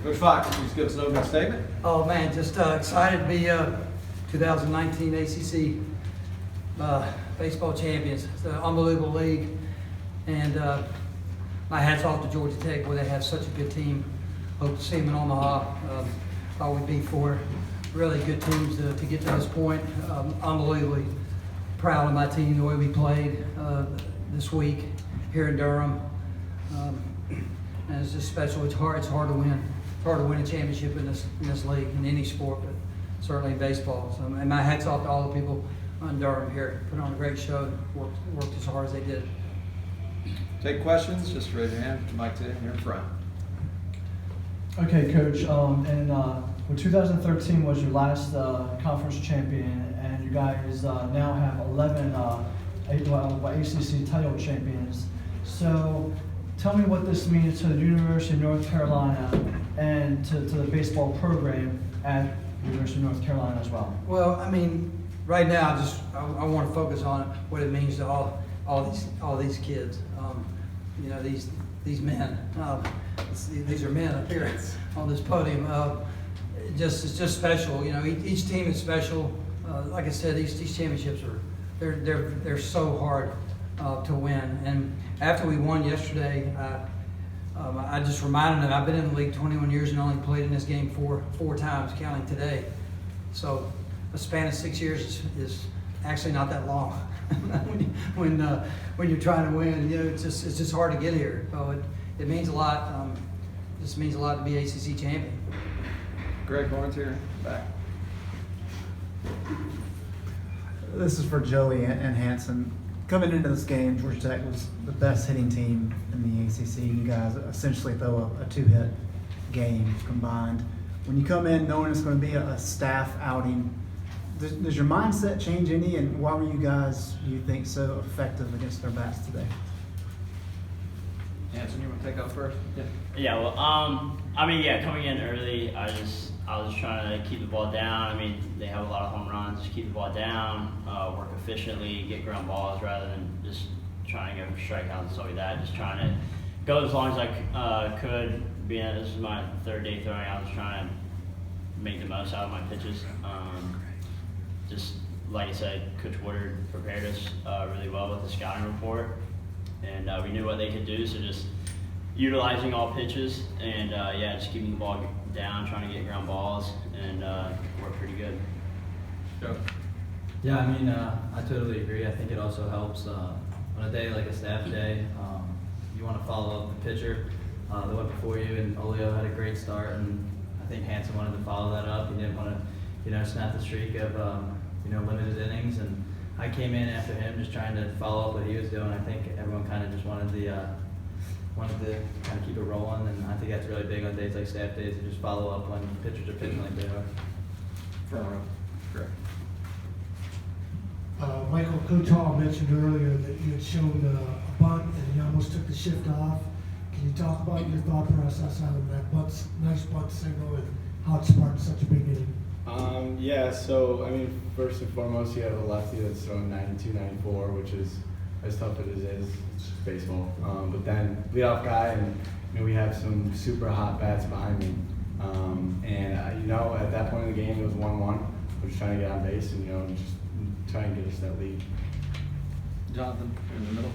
Coach Fox, please give us an opening statement. Oh man, just excited to be 2019 ACC baseball champions. It's an unbelievable league, and my hat's off to Georgia Tech, where they have such a good team. Hope to see them in Omaha. Thought we'd be four really good teams to get to this point. Unbelievably proud of my team, the way we played this week here in Durham. And it's just special. It's hard to win. It's hard to win a championship in this league, in any sport, but certainly in baseball. So, and my hat's off to all the people in Durham here. Put on a great show. Worked as hard as they did. Take questions. Just raise your hand. Mike, here in front. Okay, Coach. When 2013 was your last conference champion, and you guys now have 11 ACC title champions. So, tell me what this means to the University of North Carolina and to the baseball program at University of North Carolina as well. Well, I mean, right now, I want to focus on what it means to all these kids. You know, these men. These are men up here on this podium. It's just special. You know, each team is special. Like I said, these championships they're so hard to win. And after we won yesterday, I just reminded them I've been in the league 21 years and only played in this game four times, counting today. So a span of 6 years is actually not that long when you're trying to win. You know, it's just hard to get here. So it means a lot. It just means a lot to be ACC champion. Greg Lawrence here, back. This is for Joey and Hansen. Coming into this game, Georgia Tech was the best hitting team in the ACC. You guys essentially throw a two-hit game combined. When you come in knowing it's going to be a staff outing, does your mindset change any? And why were you guys, do you think, so effective against their bats today? Hansen, you want to take off first? Yeah. Yeah, well, coming in early, I was trying to keep the ball down. I mean, they have a lot of home runs. Just keep the ball down, work efficiently, get ground balls rather than just trying to go for strikeouts and stuff like that. Just trying to go as long as I could. Being that this is my third day throwing, I was trying to make the most out of my pitches. Just like I said, Coach Woodard prepared us really well with the scouting report, and we knew what they could do. So just utilizing all pitches and just keeping the ball down, trying to get ground balls, and work pretty good. Go. Yeah, I mean, I totally agree. I think it also helps on a day like a staff day. You want to follow up the pitcher that went before you, and Olio had a great start, and I think Hansen wanted to follow that up. He didn't want to, snap the streak of limited innings, and I came in after him just trying to follow up what he was doing. I think everyone kind of just wanted to kind of keep it rolling, and I think that's really big on days like staff days to just follow up when pitchers are pitching like they are. Front row. Correct. Michael, Coach Hall mentioned earlier that you had shown a bunt and you almost took the shift off. Can you talk about your thought process on that nice bunt signal and how it sparked such a big inning? So, I mean, first and foremost, you have a lefty that's throwing 92, 94, which is as tough as it is. It's just baseball. But then leadoff guy, and we have some super hot bats behind me. At that point in the game, it was 1-1. We're just trying to get on base and just try and get us that lead. Jonathan, in the middle.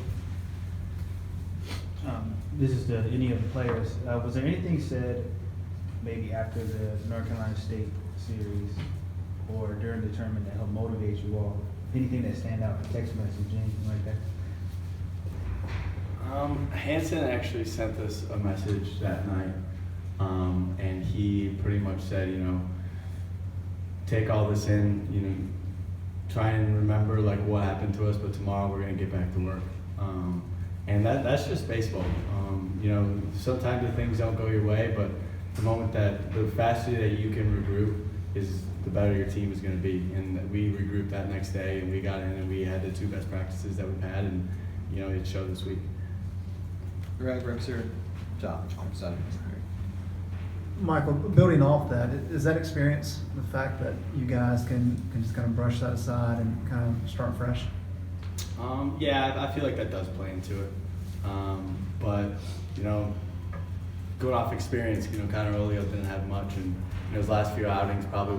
This is to any of the players. Was there anything said maybe after the North Carolina State series or during the tournament that helped motivate you all? Anything that stand out for text message, anything like that? Hansen actually sent us a message that night, and he pretty much said, take all this in, try and remember like what happened to us, but tomorrow we're gonna get back to work. And that's just baseball. Sometimes the things don't go your way, but the faster that you can regroup is the better your team is going to be. And we regrouped that next day, and we got in, and we had the two best practices that we've had, and it showed this week. Greg, Rick's here. John, Michael, building off that, is that experience the fact that you guys can just kind of brush that aside and kind of start fresh? I feel like that does play into it. But going off experience, Connor Olio didn't have much, and his last few outings probably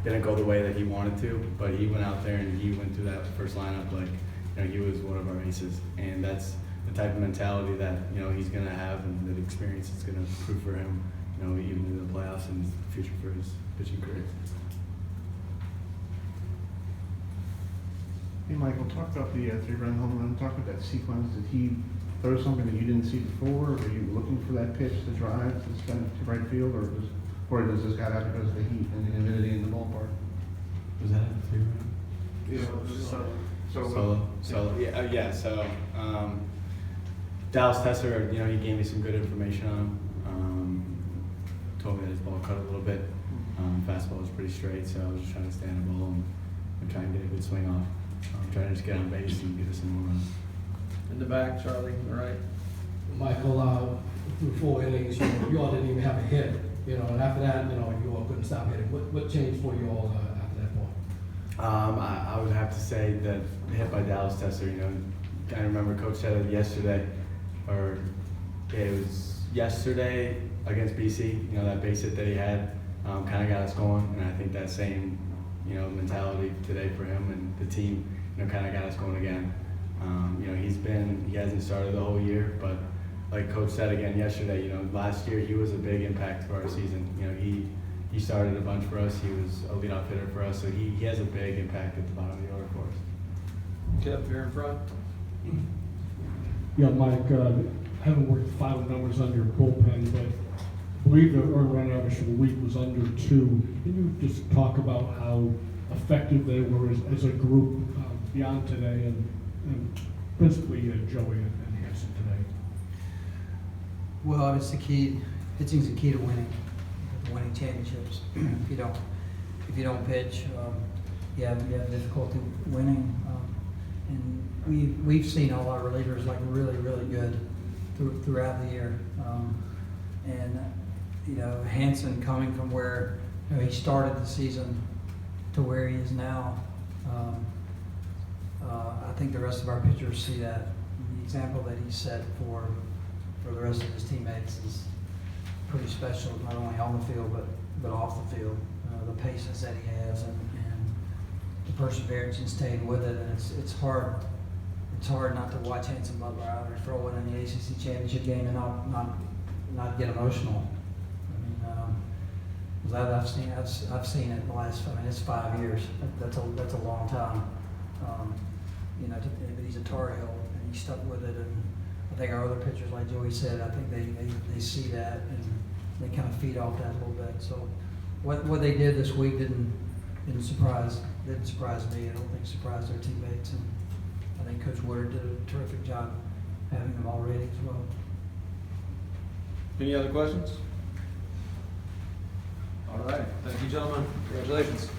didn't go the way that he wanted to, but he went out there and he went through that first lineup like, he was one of our aces, and that's the type of mentality that, he's going to have, and the experience is going to prove for him, even in the playoffs and the future for his pitching career. Hey, Michael, talk about the 3-run home run. Talk about that sequence. Did he throw something that you didn't see before? Were you looking for that pitch to drive to send to right field, or does this guy out because of the heat and the humidity in the ballpark? Was that a 3-run? Yeah. Solo. Yeah. So Dallas Tesser, he gave me some good information on him. Told me that his ball cut a little bit. Fastball was pretty straight, so I was just trying to stand the ball and try and get a good swing off. Trying to just get on base and get us some more runs. In the back, Charlie, all right. Michael, through 4 innings, you all didn't even have a hit, and after that, you all couldn't stop hitting. What changed for you all after that point? I would have to say that hit by Dallas Tesser, I remember Coach said it yesterday, it was yesterday against BC, that base hit that he had kind of got us going, and I think that same, mentality today for him and the team, kind of got us going again. He hasn't started the whole year, but like Coach said again yesterday, last year he was a big impact to our season. He started a bunch for us. He was a leadoff hitter for us, so he has a big impact at the bottom of the order for us. Kip, here in front. Yeah, Mike, haven't worked the final numbers on your bullpen, but I believe the earned run average for the week was under 2. Can you just talk about how effective they were as a group beyond today, and principally Joey and Hansen today? Well, it's the key. Pitching's the key to winning championships. If you don't pitch, you have difficulty winning. And we've seen all our relievers like really, really good throughout the year. Hansen coming from where he started the season to where he is now. I think the rest of our pitchers see that. The example that he set for the rest of his teammates is pretty special, not only on the field but off the field. The patience that he has and the perseverance in staying with it, and it's hard. It's hard not to watch Hansen Butler out there throwing in the ACC championship game and not get emotional. I mean, I've seen it the last. I mean, it's 5 years. That's a long time. But he's a Tar Heel and he stuck with it. And I think our other pitchers, like Joey said, I think they see that and they kind of feed off that a little bit. So what they did this week didn't surprise me. I don't think it surprised their teammates, and I think Coach Woodard did a terrific job having them all ready as well. Any other questions? All right. Thank you, gentlemen. Congratulations.